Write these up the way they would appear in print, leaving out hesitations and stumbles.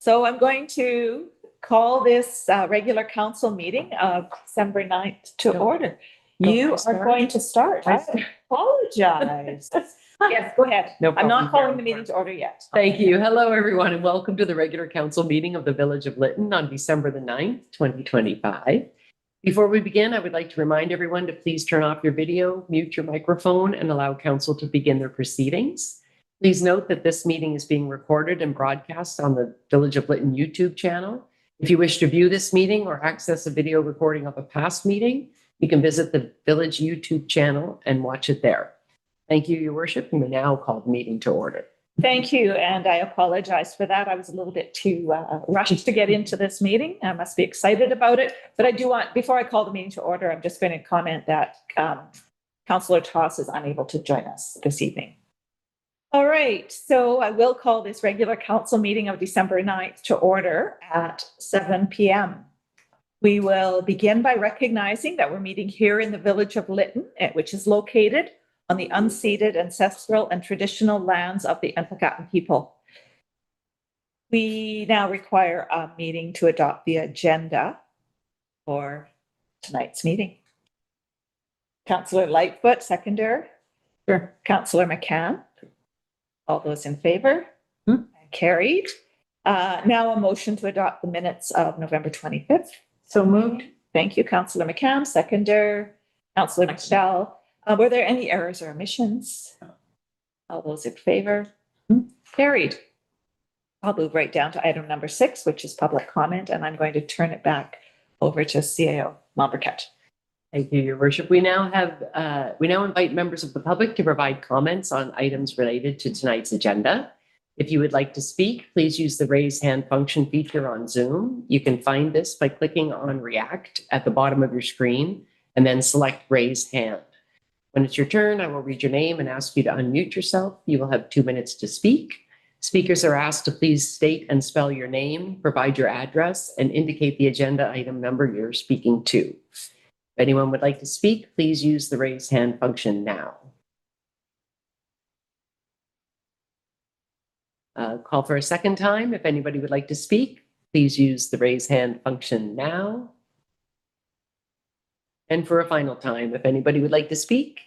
So I'm going to call this regular council meeting of December 9th to order. You are going to start. I apologize. Yes, go ahead. No I'm problem. not calling the meeting to order yet. Thank you. Hello, everyone, and welcome to the regular council meeting of the Village of Lytton on December the 9th, 2025. Before we begin, I would like to remind everyone to please turn off your video, mute your microphone, and allow council to begin their proceedings. Please note that this meeting is being recorded and broadcast on the Village of Lytton YouTube channel. If you wish to view this meeting or access a video recording of a past meeting, you can visit the Village YouTube channel and watch it there. Thank you, Your Worship. You may now call the meeting to order. Thank you, and I apologize for that. I was a little bit too rushed to get into this meeting. I must be excited about it, but I do want, before I call the meeting to order, I'm just going to comment that Councillor Toss is unable to join us this evening. All right, so I will call this regular council meeting of December 9th to order at 7 p.m. We will begin by recognizing that we're meeting here in the Village of Lytton, which is located on the unceded ancestral and traditional lands of the Unpakatan people. We now require a meeting to adopt the agenda for tonight's meeting. Councillor Lightfoot, seconder. Sure. Councillor McCann. All those in favor? Carried. Now a motion to adopt the minutes of November 25th. So moved. Thank you, Councillor McCann. Seconder, Councillor Michelle. Were there any errors or omissions? All those in favor? Carried. I'll move right down to item number 6, which is public comment, and I'm going to turn it back over to CAO Mombercat. Thank you, Your Worship. We now invite members of the public to provide comments on items related to tonight's agenda. If you would like to speak, please use the raise hand function feature on Zoom. You can find this by clicking on React at the bottom of your screen and then select raise hand. When it's your turn, I will read your name and ask you to unmute yourself. You will have 2 minutes to speak. Speakers are asked to please state and spell your name, provide your address, and indicate the agenda item number you're speaking to. If anyone would like to speak, please use the raise hand function now. Call for a second time. If anybody would like to speak, please use the raise hand function now. And for a final time, if anybody would like to speak,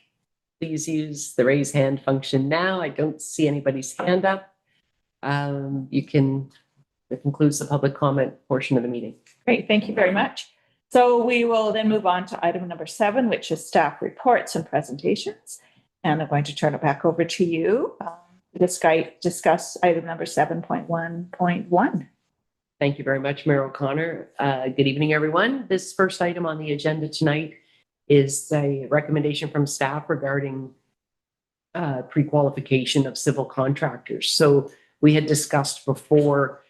please use the raise hand function now. I don't see anybody's hand up. That concludes the public comment portion of the meeting. Great, thank you very much. So we will then move on to item number 7, which is staff reports and presentations. And I'm going to turn it back over to you to discuss item number 7.1.1. Thank you very much, Mayor O'Connor. Good evening, everyone. This first item on the agenda tonight is a recommendation from staff regarding pre-qualification of civil contractors. So we had discussed before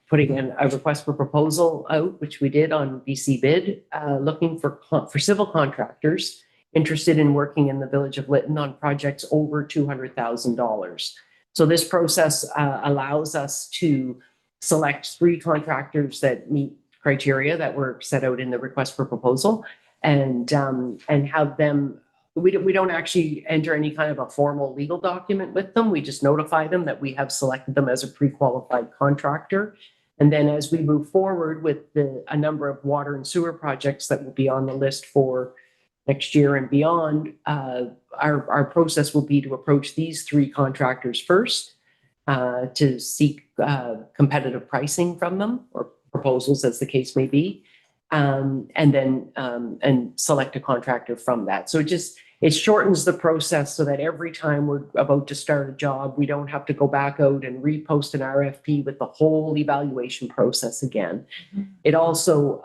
putting in a request for proposal out, which we did on BC Bid, looking for civil contractors interested in working in the Village of Lytton on projects over $200,000. So this process allows us to select 3 contractors that meet criteria that were set out in the request for proposal, and have them. We don't actually enter any kind of a formal legal document with them. We just notify them that we have selected them as a pre-qualified contractor. And then as we move forward with a number of water and sewer projects that will be on the list for next year and beyond, our process will be to approach these 3 contractors first to seek competitive pricing from them, or proposals as the case may be, and then select a contractor from that. So it shortens the process so that every time we're about to start a job, we don't have to go back out and repost an RFP with the whole evaluation process again. It also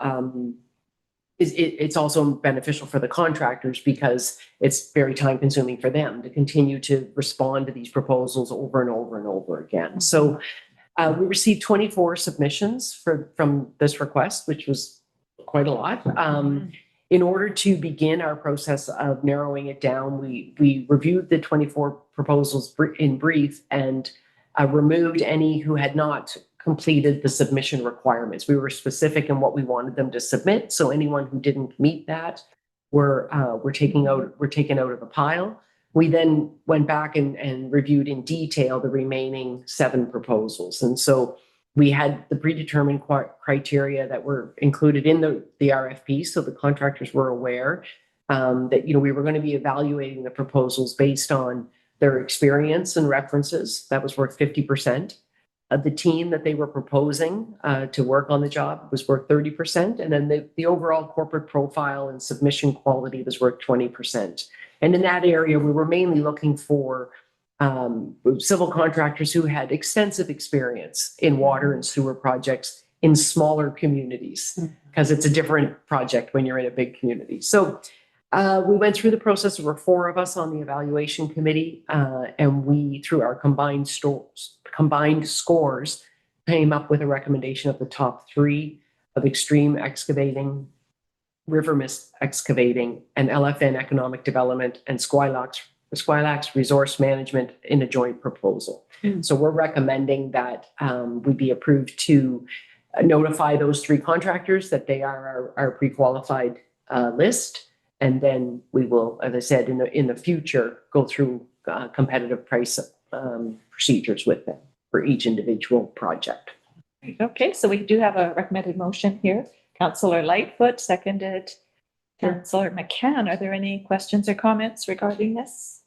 it's also beneficial for the contractors because it's very time consuming for them to continue to respond to these proposals over and over and over again. So we received 24 submissions from this request, which was quite a lot. In order to begin our process of narrowing it down, we reviewed the 24 proposals in brief and removed any who had not completed the submission requirements. We were specific in what we wanted them to submit. So anyone who didn't meet that were taken out of the pile. We then went back and reviewed in detail the remaining 7 proposals. And so We had the predetermined criteria that were included in the RFP, so the contractors were aware that, you know, we were going to be evaluating the proposals based on their experience and references. That was worth 50%. The team that they were proposing to work on the job was worth 30%. And then the overall corporate profile and submission quality was worth 20%. And in that area, we were mainly looking for civil contractors who had extensive experience in water and sewer projects in smaller communities, because it's a different project when you're in a big community. So we went through the process. There were 4 of us on the evaluation committee, and we, through our combined scores, came up with a recommendation of the top 3 of Extreme Excavating, River Mist Excavating, and LFN Economic Development, and Squilax Resource Management in a joint proposal. So we're recommending that we be approved to notify those 3 contractors that they are our pre-qualified list. And then we will, as I said, in the future, go through competitive price procedures with them for each individual project. Okay, so we do have a recommended motion here. Councillor Lightfoot, seconded Councillor McCann. Are there any questions or comments regarding this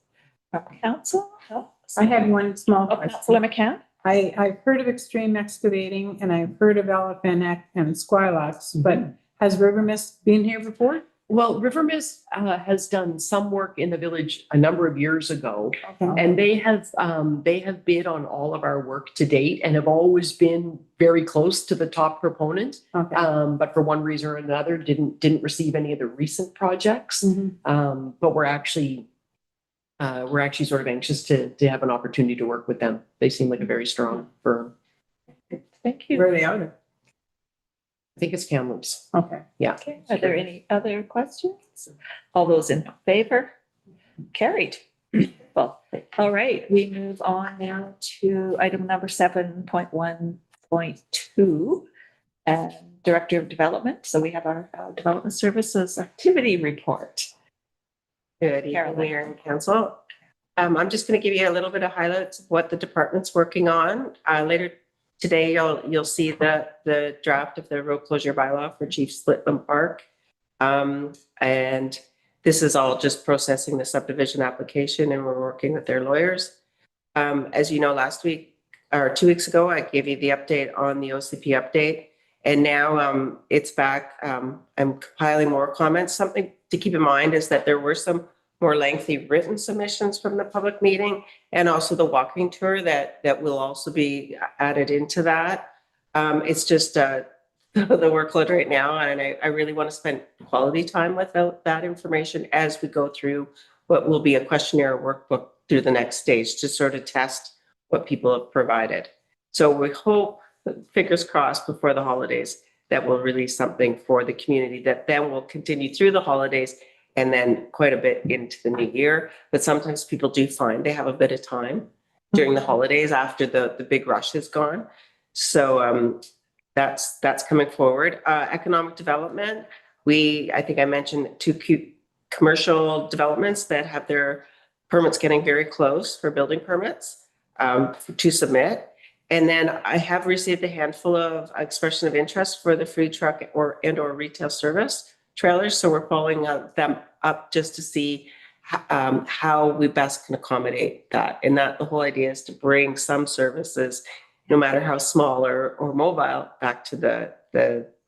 from council? No? I had one small question. Councillor McCann? I've heard of Extreme Excavating and I've heard of LFN and Squilax, but has River Mist been here before? Well, River Mist has done some work in the village a number of years ago, Okay. and they have bid on all of our work to date and have always been very close to the top proponent. Okay. But for one reason or another, didn't receive any of the recent projects. But we're actually sort of anxious to have an opportunity to work with them. They seem like a very strong firm. Thank you. Where are they out of? I think it's Kamloops. Okay. Yeah. Okay. Are there any other questions? All those in favor? Carried. Well, all right. We move on now to item number 7.1.2, Director of Development. So we have our Development Services Activity Report. Good evening, Carolyn. Mayor and Council. I'm just going to give you a little bit of highlights of what the department's working on. Later today, you'll see the draft of the road closure bylaw for Chief Lytton Park. And this is all just processing the subdivision application, and we're working with their lawyers. As you know, last week or 2 weeks ago, I gave you the update on the OCP update. And now it's back. I'm compiling more comments. Something to keep in mind is that there were some more lengthy written submissions from the public meeting, and also the walking tour that will also be added into that. It's just the workload right now, and I really want to spend quality time with that information as we go through what will be a questionnaire workbook through the next stage to sort of test what people have provided. So we hope, fingers crossed, before the holidays that we'll release something for the community that then will continue through the holidays and then quite a bit into the new year. But sometimes people do find they have a bit of time during the holidays after the big rush is gone. So that's coming forward. Economic development. I think I mentioned 2 commercial developments that have their permits getting very close for building permits to submit. And then I have received a handful of expression of interest for the food truck or retail service trailers. So we're following them up just to see how we best can accommodate that. And that the whole idea is to bring some services, no matter how small or mobile, back to the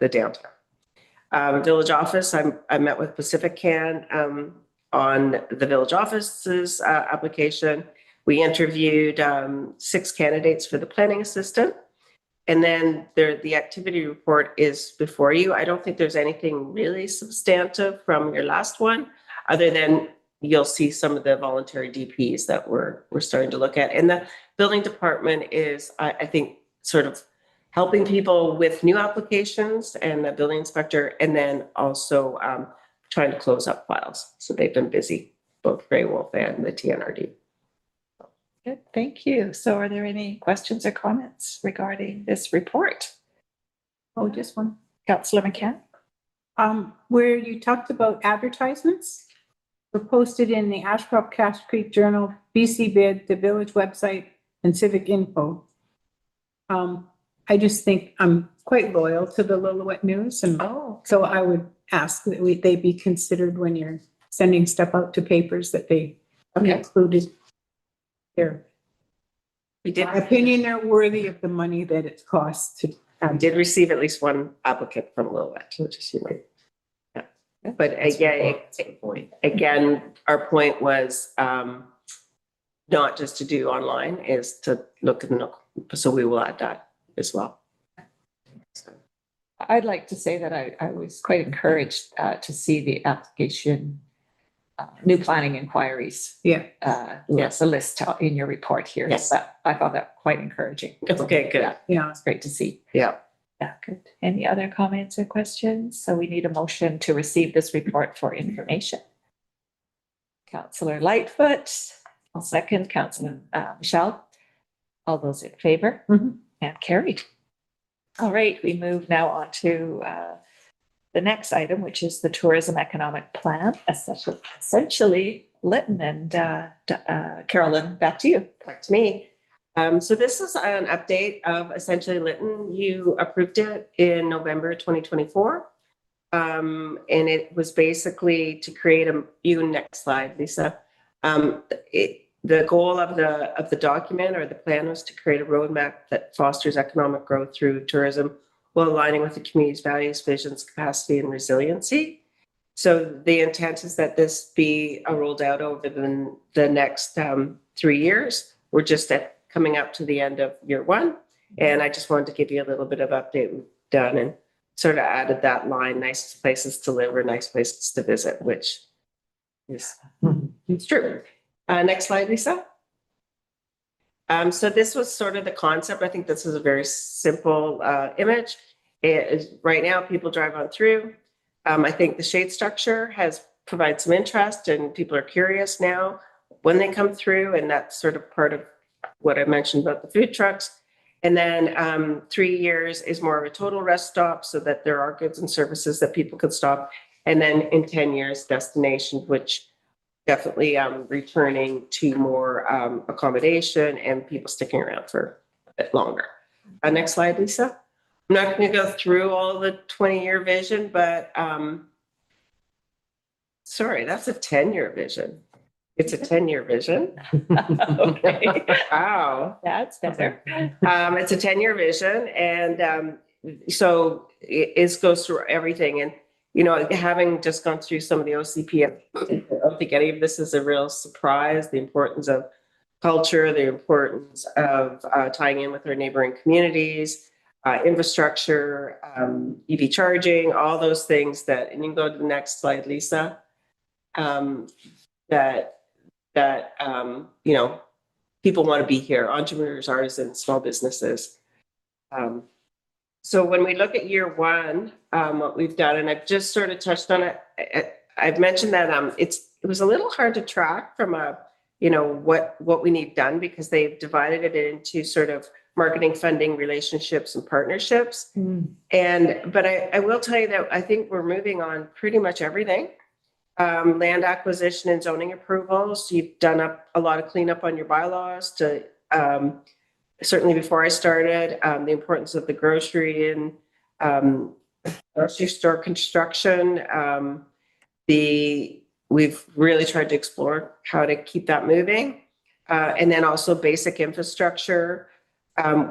downtown. Village office, I met with Pacific Can on the village office's application. We interviewed 6 candidates for the planning assistant. And then the activity report is before you. I don't think there's anything really substantive from your last one, other than you'll see some of the voluntary DPs that we're starting to look at. And the building department is, I think, sort of helping people with new applications, and the building inspector, and then also trying to close up files. So they've been busy, both Grey Wolf and the TNRD. Good, thank you. So are there any questions or comments regarding this report? Oh, just one. Councillor McCann? Where you talked about advertisements were posted in the Ashcroft Cache Creek Journal, BC Bid, the village website, and Civic Info. I just think I'm quite loyal to the Lillooet News, and Oh, so I would ask that they be considered when you're sending stuff out to papers, that they be okay. included there. We did, My opinion, they're worthy of the money that it costs to. did receive at least one applicant from Lillooet, so just, you know. Yeah. But again, our point was, not just to do online, is to look at the, so we will add that as well. So, I'd like to say that I was quite encouraged to see the application, new planning inquiries. Yeah. Yes, a list in your report here. Yes. I found that quite encouraging. okay, good. Yeah. It's great to see. Yeah. Yeah, good. Any other comments or questions? So we need a motion to receive this report for information. Councillor Lightfoot, I'll second. Councillor Michelle. All those in favor? Mhm. And carried. All right, we move now on to the next item, which is the tourism economic plan, essentially Lytton, and Carolyn, back to you. Back to me. So this is an update of essentially Lytton. You approved it in November 2024. And it was basically to create next slide, Lisa. The goal of the document or the plan was to create a roadmap that fosters economic growth through tourism while aligning with the community's values, visions, capacity, and resiliency. So the intent is that this be rolled out over the next 3 years. We're just coming up to the end of year one. And I just wanted to give you a little bit of update we've done and sort of added that line, nice places to live or nice places to visit, which is it's true. Next slide, Lisa. So this was sort of the concept. I think this is a very simple image. Right now, people drive on through. I think the shade structure has provided some interest and people are curious now when they come through. And that's sort of part of what I mentioned about the food trucks. And then 3 years is more of a total rest stop so that there are goods and services that people could stop. And then in 10 years, destination, which definitely returning to more accommodation and people sticking around for a bit longer. Next slide, Lisa. I'm not going to go through all the 20-year vision, but sorry, that's a 10-year vision. It's a 10-year vision. Okay. Wow. That's better. It's a 10-year vision. And so it goes through everything. And, you know, having just gone through some of the OCP, I don't think any of this is a real surprise. The importance of culture, the importance of tying in with our neighboring communities, infrastructure, EV charging, all those things that, and you can go to the next slide, Lisa, that you know, people want to be here, entrepreneurs, artisans, small businesses. So when we look at year one, what we've done, and I've just sort of touched on it, I've mentioned that it was a little hard to track from you know, what we need done because they've divided it into sort of marketing, funding, relationships, and partnerships. But I will tell you that I think we're moving on pretty much everything. Land acquisition and zoning approvals. You've done a lot of cleanup on your bylaws to certainly before I started, the importance of the grocery and grocery store construction. We've really tried to explore how to keep that moving. And then also basic infrastructure.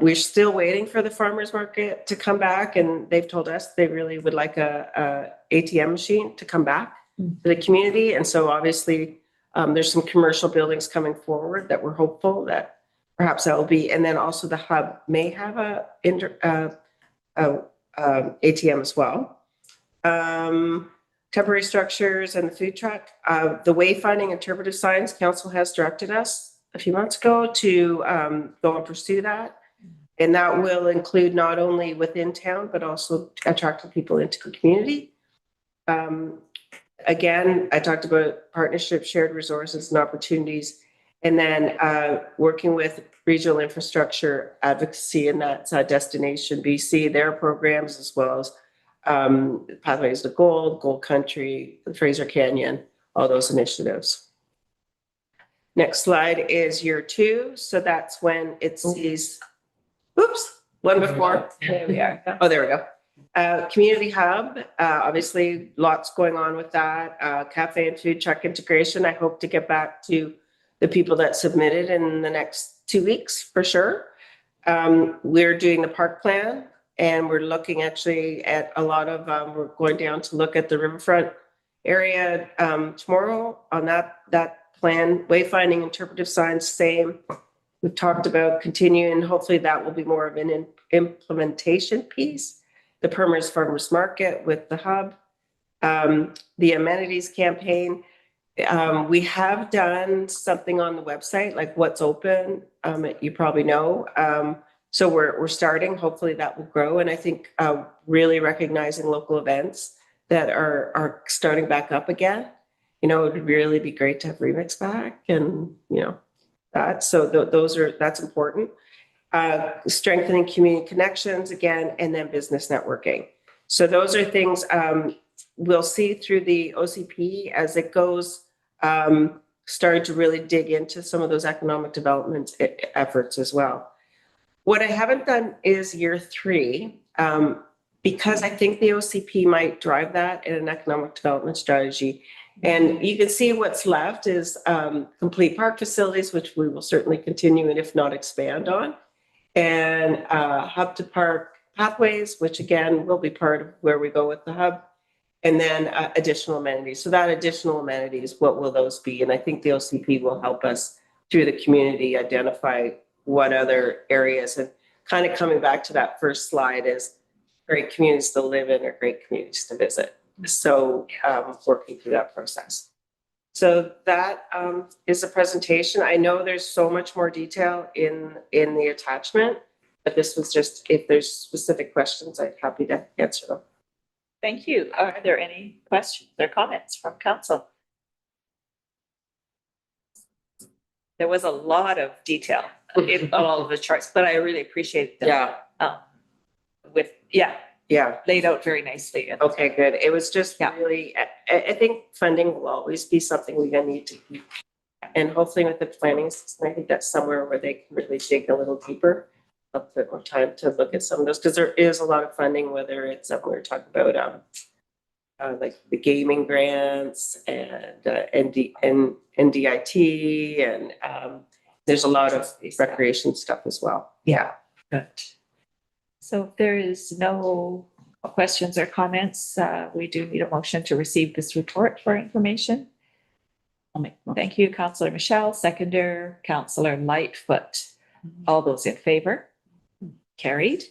We're still waiting for the farmers market to come back, and they've told us they really would like a ATM machine to come back to the community. And so obviously there's some commercial buildings coming forward that we're hopeful that perhaps that will be. And then also the hub may have a ATM as well. Temporary structures and the food truck. The wayfinding interpretive signs, council has directed us a few months ago to go and pursue that. And that will include not only within town, but also attracting people into the community. Again, I talked about partnerships, shared resources and opportunities, and then working with regional infrastructure advocacy, and that's Destination BC, their programs, as well as Pathways to Gold, Gold Country, the Fraser Canyon, all those initiatives. Next slide is year two. So that's when it sees, oops, One before. There we are. Oh, there we go. Community hub, obviously lots going on with that. Cafe and food truck integration. I hope to get back to the people that submitted in the next 2 weeks for sure. We're doing the park plan and we're looking actually at a lot of, we're going down to look at the riverfront area tomorrow on that plan. Wayfinding interpretive signs, same. We've talked about continuing, hopefully that will be more of an implementation piece. The Permers Farmers Market with the hub, the amenities campaign. We have done something on the website, like what's open, you probably know. So we're starting, hopefully that will grow. And I think really recognizing local events that are starting back up again. You know, it would really be great to have Remix back and, you know, that. So that's important. Strengthening community connections again, and then business networking. So those are things we'll see through the OCP as it goes, starting to really dig into some of those economic development efforts as well. What I haven't done is year 3, because I think the OCP might drive that in an economic development strategy. And you can see what's left is complete park facilities, which we will certainly continue and if not expand on. And hub to park pathways, which again will be part of where we go with the hub, and then additional amenities. So that additional amenities, what will those be? And I think the OCP will help us through the community identify what other areas. And kind of coming back to that first slide is great communities to live in or great communities to visit. So working through that process. So that is a presentation. I know there's so much more detail in the attachment, but this was just, if there's specific questions, I'm happy to answer them. Thank you. Are there any questions or comments from council? There was a lot of detail in all of the charts, but I really appreciate them. Yeah. Laid out very nicely. Okay, good. It was just really, I think funding will always be something we're gonna need to keep. And hopefully with the planning system, I think that's somewhere where they can really dig a little deeper, a bit more time to look at some of those, because there is a lot of funding, whether it's we were talking about like the gaming grants and NDIT and there's a lot of recreation stuff as well. Yeah, good. So if there is no questions or comments, we do need a motion to receive this report for information. Thank you, Councillor Michelle. Seconder, Councillor Lightfoot. All those in favor? Carried.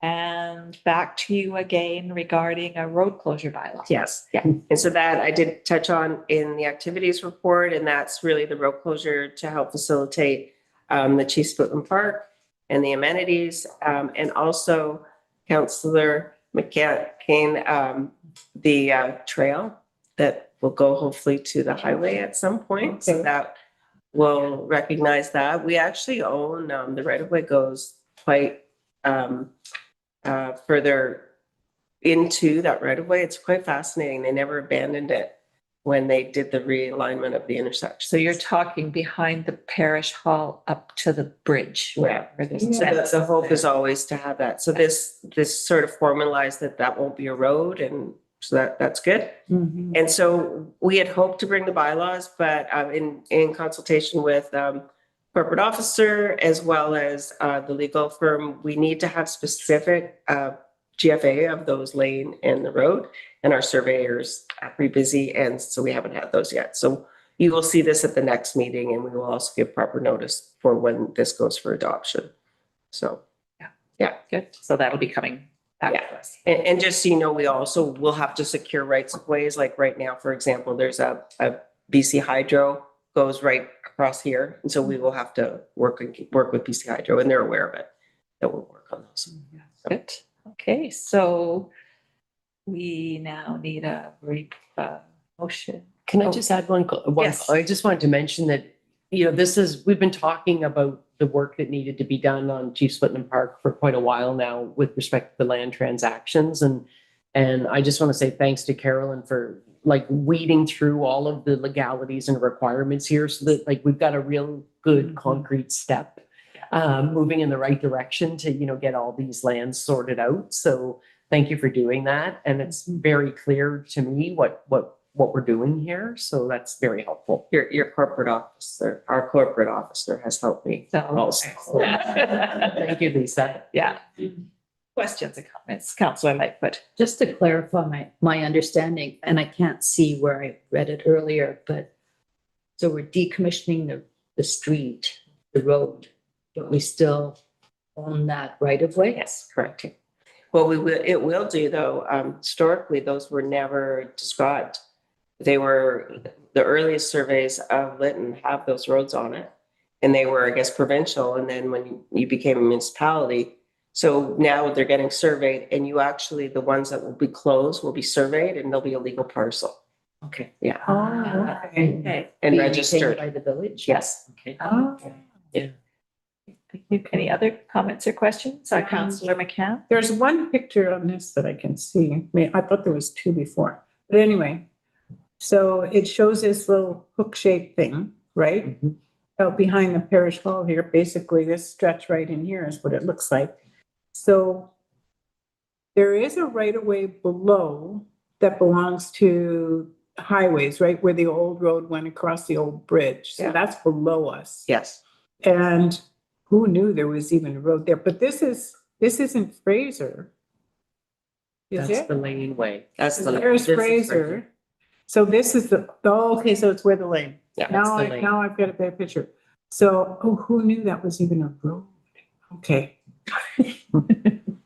And back to you again regarding a road closure bylaw. Yes. Yeah. And so that I did touch on in the activities report, and that's really the road closure to help facilitate the Chief Splitland Park and the amenities, and also Councillor McCain, the trail that will go hopefully to the highway at some point. Okay. So that will recognize that. We actually own the right-of-way goes quite further into that right-of-way. It's quite fascinating. They never abandoned it when they did the realignment of the intersection. So you're talking behind the parish hall up to the bridge. Yeah. The hope is always to have that. So this sort of formalized that won't be a road, and so that's good. Mm-hmm. And so we had hoped to bring the bylaws, but in consultation with corporate officer as well as the legal firm, we need to have specific GFA of those lane and the road, and our surveyors are pretty busy, and so we haven't had those yet. So you will see this at the next meeting, and we will also give proper notice for when this goes for adoption. So yeah, good. So that'll be coming back to us. And just so you know, we also will have to secure rights of ways. Like right now, for example, there's a BC Hydro goes right across here, and so we will have to work with BC Hydro, and they're aware of it. That we'll work on those. Yeah. So. Good. Okay, so we now need a motion. Can I just add one? Yes. I just wanted to mention that, we've been talking about the work that needed to be done on Chief Splitland Park for quite a while now with respect to the land transactions. And I just want to say thanks to Carolyn for weeding through all of the legalities and requirements here so that we've got a real good concrete step moving in the right direction to, get all these lands sorted out. So thank you for doing that. And it's very clear to me what we're doing here. So that's very helpful. Your corporate officer, our corporate officer has helped me So, also. Thank you, Lisa. yeah. Questions and comments, Councillor Lightfoot. Just to clarify my understanding, and I can't see where I read it earlier, but so we're decommissioning the street, the road, but we still own that right of way? Yes. Correct. Well, it will do though. Historically, those were never described. They were, the earliest surveys of Lytton have those roads on it. And they were, I guess, provincial. And then when you became a municipality, so now they're getting surveyed, and you actually, the ones that will be closed will be surveyed, and they'll be a legal parcel. Okay. Yeah. Oh, okay. Okay. And Being registered. maintained by the village? Yes. Okay. Oh. Thank you. Any other comments or questions? Councillor McCann? There's one picture on this that I can see. I mean, I thought there was two before, but anyway. So it shows this little hook-shaped thing, right? Mhm. Out behind the parish hall here. Basically, this stretch right in here is what it looks like. So there is a right-of-way below that belongs to highways, right? Where the old road went across the old bridge. So Yeah. that's below us. Yes. And who knew there was even a road there? But this isn't Fraser. Is That's it? the laneway. That's the. There's this is Fraser. So this is okay, so it's where the lane. Yeah, Now that's the lane. now I've got a better picture. So, who knew that was even a road? Okay.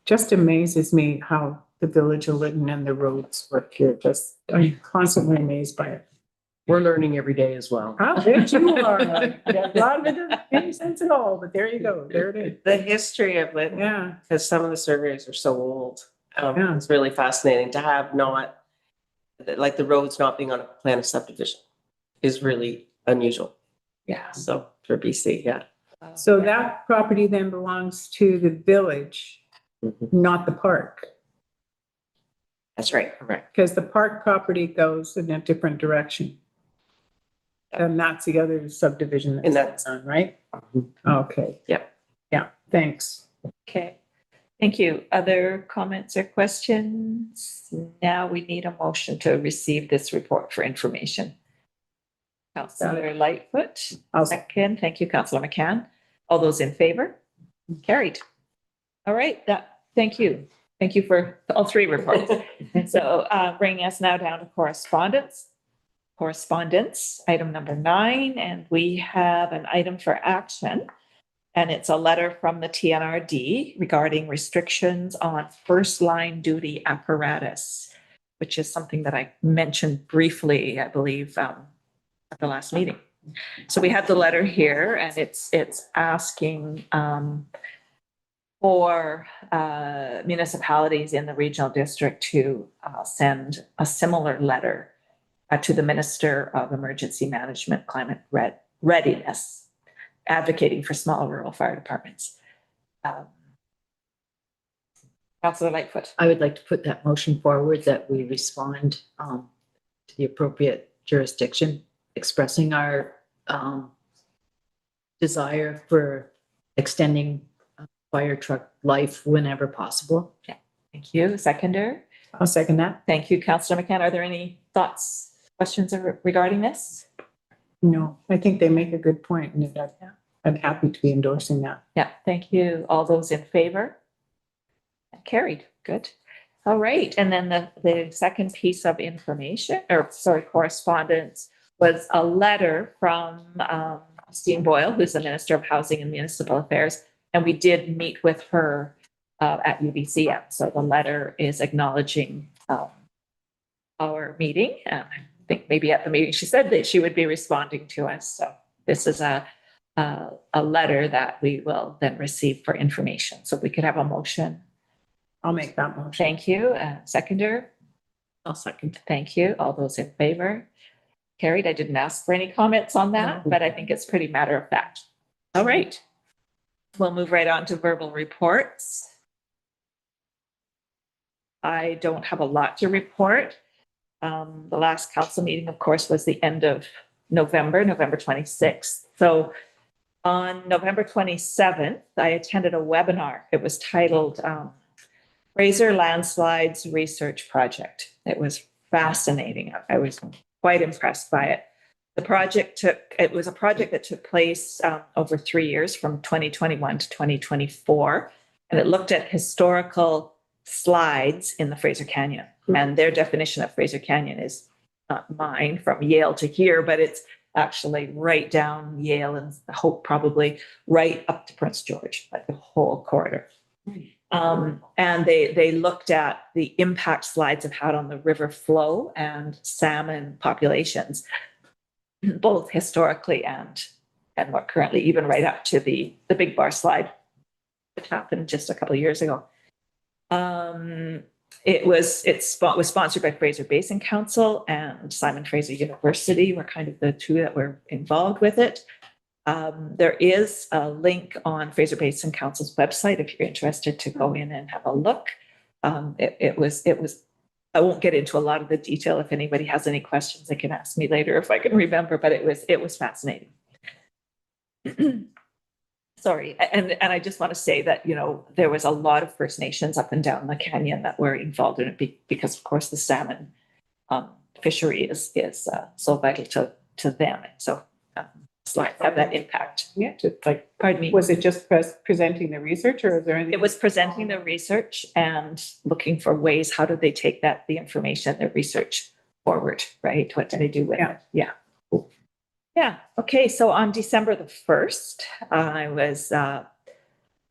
Just amazes me how the village of Lytton and the roads work here. Just, I'm constantly amazed by it. We're learning every day as well. I bet you are. A lot of it doesn't make sense at all, but there you go. There it is. The history of Lytton, Yeah. because some of the surveys are so old. Yeah. It's really fascinating to have not, like the roads not being on a plan of subdivision is really unusual. Yeah. So for BC, yeah. So that property then belongs to the village, Mhm. not the park. That's right. Correct. Because the park property goes in a different direction. And that's the other subdivision And that's that's- on, right? Mhm. Okay. Yep. Yeah, thanks. Okay. Thank you. Other comments or questions? Now we need a motion to receive this report for information. Councillor Lightfoot, I'll second. Thank you, Councillor McCann. All those in favor? Carried. All right, thank you. Thank you for all three reports. So bringing us now down to correspondence. Correspondence, item number 9, and we have an item for action. And it's a letter from the TNRD regarding restrictions on first line duty apparatus, which is something that I mentioned briefly, I believe, at the last meeting. So we have the letter here, and it's asking for municipalities in the regional district to send a similar letter to the Minister of Emergency Management, Climate Readiness, advocating for small rural fire departments. Councillor Lightfoot. I would like to put that motion forward that we respond to the appropriate jurisdiction, expressing our desire for extending fire truck life whenever possible. Thank you. Seconder. I'll second that. Thank you, Councillor McCann. Are there any thoughts, questions regarding this? No, I think they make a good point, and I'm happy to be endorsing that. Yeah, thank you. All those in favor? Carried. Good. All right. And then the second piece of information, correspondence, was a letter from Christine Boyle, who's the Minister of Housing and Municipal Affairs. And we did meet with her at UBCM. So the letter is acknowledging our meeting. I think maybe at the meeting she said that she would be responding to us. So this is a letter that we will then receive for information. So we could have a motion. I'll make that motion. Thank you. Seconder. I'll second. Thank you. All those in favor? Carried. I didn't ask for any comments on that, but I think it's pretty matter of fact. All right. We'll move right on to verbal reports. I don't have a lot to report. The last council meeting, of course, was the end of November 26th. So On November 27th, I attended a webinar. It was titled Fraser Landslides Research Project. It was fascinating. I was quite impressed by it. It was a project that took place over 3 years from 2021 to 2024. And it looked at historical slides in the Fraser Canyon. And their definition of Fraser Canyon is not mine, from Yale to here, but it's actually right down Yale and Hope, probably right up to Prince George, like the whole corridor. And they looked at the impact slides have had on the river flow and salmon populations, both historically and more currently, even right up to the Big Bar slide that happened just a couple of years ago. It was sponsored by Fraser Basin Council and Simon Fraser University were kind of the two that were involved with it. There is a link on Fraser Basin Council's website if you're interested to go in and have a look. It was. I won't get into a lot of the detail. If anybody has any questions, they can ask me later if I can remember. But it was fascinating. Sorry, and I just want to say that there was a lot of First Nations up and down the canyon that were involved in it because, of course, the salmon fishery is so vital to them. And so slides have that impact. Yeah, just like, Pardon me. was it just presenting the research, or is there anything? It was presenting the research and looking for ways, how do they take the information, the research forward, right? What do they do with it? Yeah. Yeah. Okay. So on December the 1st, I was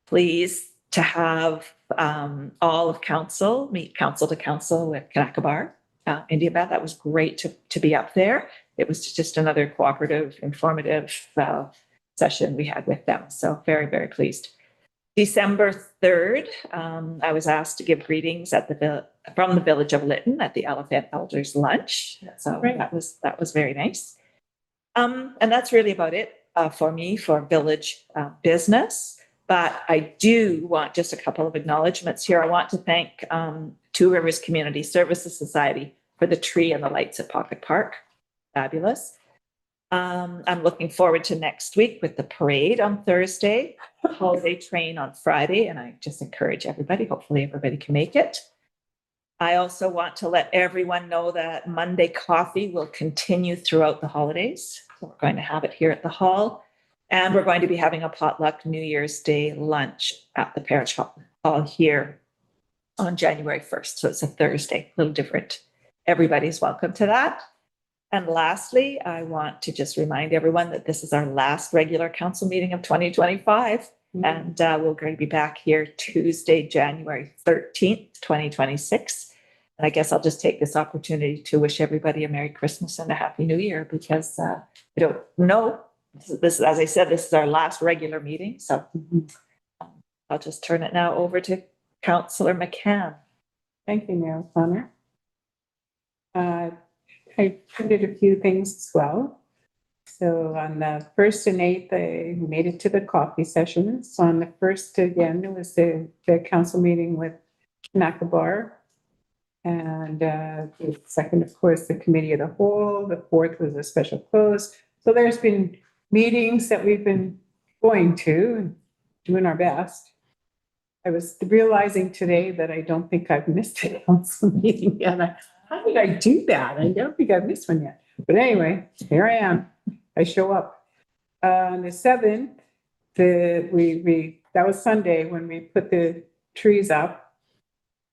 pleased to have all of council meet council to council with Kanakabar, India Bath. That was great to be up there. It was just another cooperative, informative session we had with them. So very, very pleased. December 3rd, I was asked to give greetings from the village of Lytton at the Elephant Elders Lunch. So that was very nice. And that's really about it for me for village business. But I do want just a couple of acknowledgements here. I want to thank Two Rivers Community Services Society for the tree and the lights at Pocket Park. Fabulous. I'm looking forward to next week with the parade on Thursday, holiday train on Friday, and I just encourage everybody, hopefully everybody can make it. I also want to let everyone know that Monday coffee will continue throughout the holidays. So we're going to have it here at the hall, and we're going to be having a potluck New Year's Day lunch at the parish hall here on January 1st. So it's a Thursday, a little different. Everybody's welcome to that. And lastly, I want to just remind everyone that this is our last regular council meeting of 2025. And we're going to be back here Tuesday, January 13th, 2026. And I guess I'll just take this opportunity to wish everybody a Merry Christmas and a Happy New Year, because I don't know. This, as I said, this is our last regular meeting. So I'll just turn it now over to Councillor McCann. Thank you, Mayor O'Connor. I printed a few things as well. So on the 1st and 8th, I made it to the coffee sessions. So on the 1st, again, it was the council meeting with Nakabar. And the 2nd, of course, the committee of the whole. The 4th was a special close. So there's been meetings that we've been going to and doing our best. I was realizing today that I don't think I've missed a council meeting yet. How did I do that? I don't think I've missed one yet. But anyway, here I am. I show up. On the 7th, that was Sunday when we put the trees up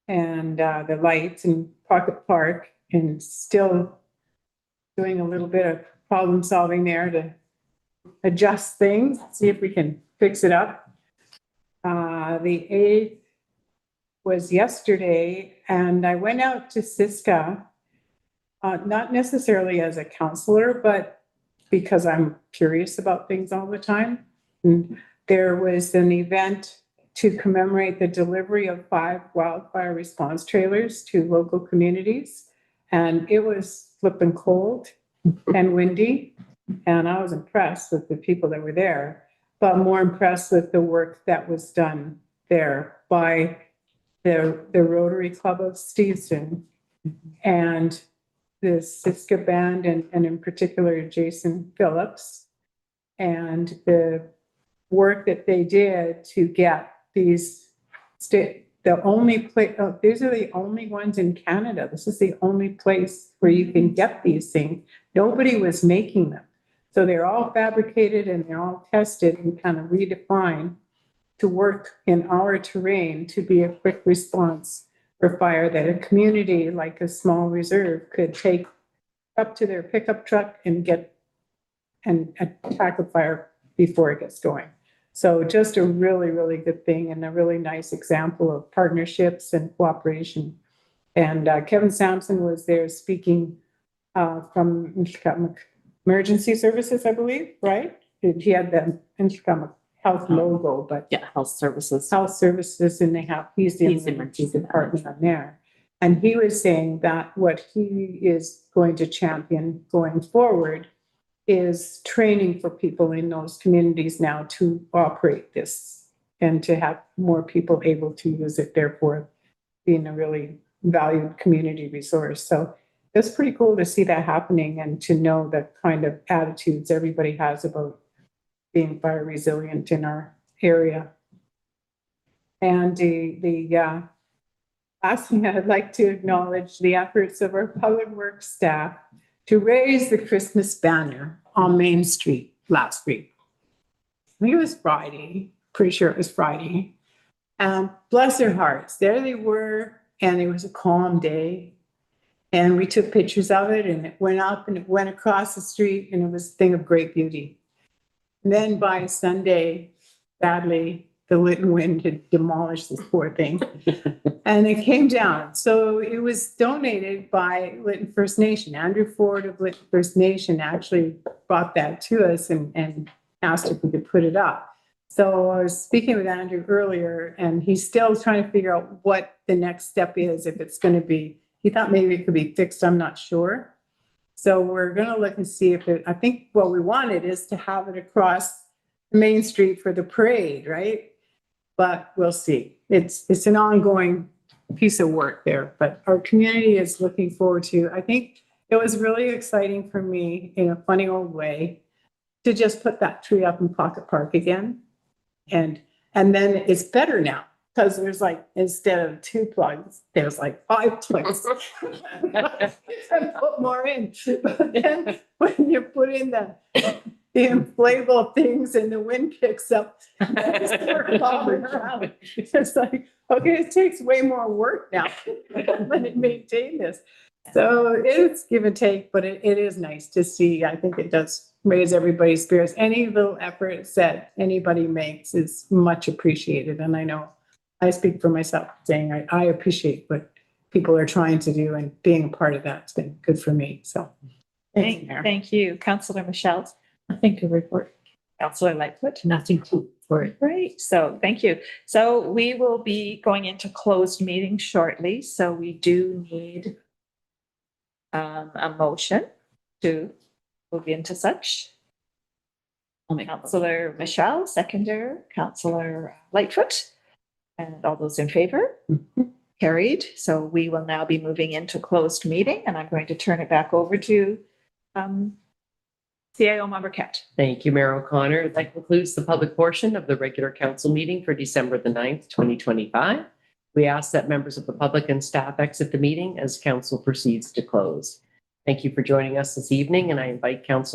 and the lights in Pocket Park, and still doing a little bit of problem solving there to adjust things, see if we can fix it up. The 8th was yesterday, and I went out to Siska, not necessarily as a counselor, but because I'm curious about things all the time. And there was an event to commemorate the delivery of 5 wildfire response trailers to local communities. And it was flipping cold and windy. And I was impressed with the people that were there, but more impressed with the work that was done there by the Rotary Club of Steveston and the Siska Band, and in particular Jason Phillips, and the work that they did to get these the only place, these are the only ones in Canada. This is the only place where you can get these things. Nobody was making them. So they're all fabricated and they're all tested and kind of redefined to work in our terrain to be a quick response for fire that a community like a small reserve could take up to their pickup truck and get and attack a fire before it gets going. So just a really, really good thing and a really nice example of partnerships and cooperation. And Kevin Sampson was there speaking from Emergency Services, I believe, right? He had the Health logo, but Yeah, health services. Health Services, and he's the emergency department on there. And he was saying that what he is going to champion going forward is training for people in those communities now to operate this and to have more people able to use it, therefore being a really valued community resource. So it's pretty cool to see that happening and to know the kind of attitudes everybody has about being fire resilient in our area. And the last thing I'd like to acknowledge the efforts of our public works staff to raise the Christmas banner on Main Street last week. I think it was Friday, pretty sure it was Friday. Bless their hearts, there they were, and it was a calm day. And we took pictures of it, and it went up and it went across the street, and it was a thing of great beauty. And then by Sunday, sadly, the Lytton wind had demolished this poor thing. And it came down. So it was donated by Lytton First Nation. Andrew Ford of Lytton First Nation actually brought that to us and asked if we could put it up. So I was speaking with Andrew earlier, and he's still trying to figure out what the next step is, if it's going to be, he thought maybe it could be fixed, I'm not sure. So we're going to look and see if it, I think what we wanted is to have it across Main Street for the parade, right? But we'll see. It's an ongoing piece of work there, but our community is looking forward to. I think it was really exciting for me in a funny old way to just put that tree up in Pocket Park again. And then it's better now because there's like, instead of 2 plugs, there's like 5 plugs. And put more in. But then when you put in the inflatable things and the wind picks up, it's like, okay, it takes way more work now to maintain this. So it's give and take, but it is nice to see. I think it does raise everybody's spirits. Any little effort that anybody makes is much appreciated. And I know I speak for myself saying I appreciate what people are trying to do, and being a part of that's been good for me. So Thank you, Councillor Michelle. Nothing to report. Councillor Lightfoot. Nothing to report. Great. So thank you. So we will be going into closed meeting shortly. So we do need a motion to move into such. Councillor Michelle, seconder, Councillor Lightfoot, and all those in favor? Carried. So we will now be moving into closed meeting, and I'm going to turn it back over to CIO Marquette. Thank you, Mayor O'Connor. That concludes the public portion of the regular council meeting for December the 9th, 2025. We ask that members of the public and staff exit the meeting as council proceeds to close. Thank you for joining us this evening, and I invite council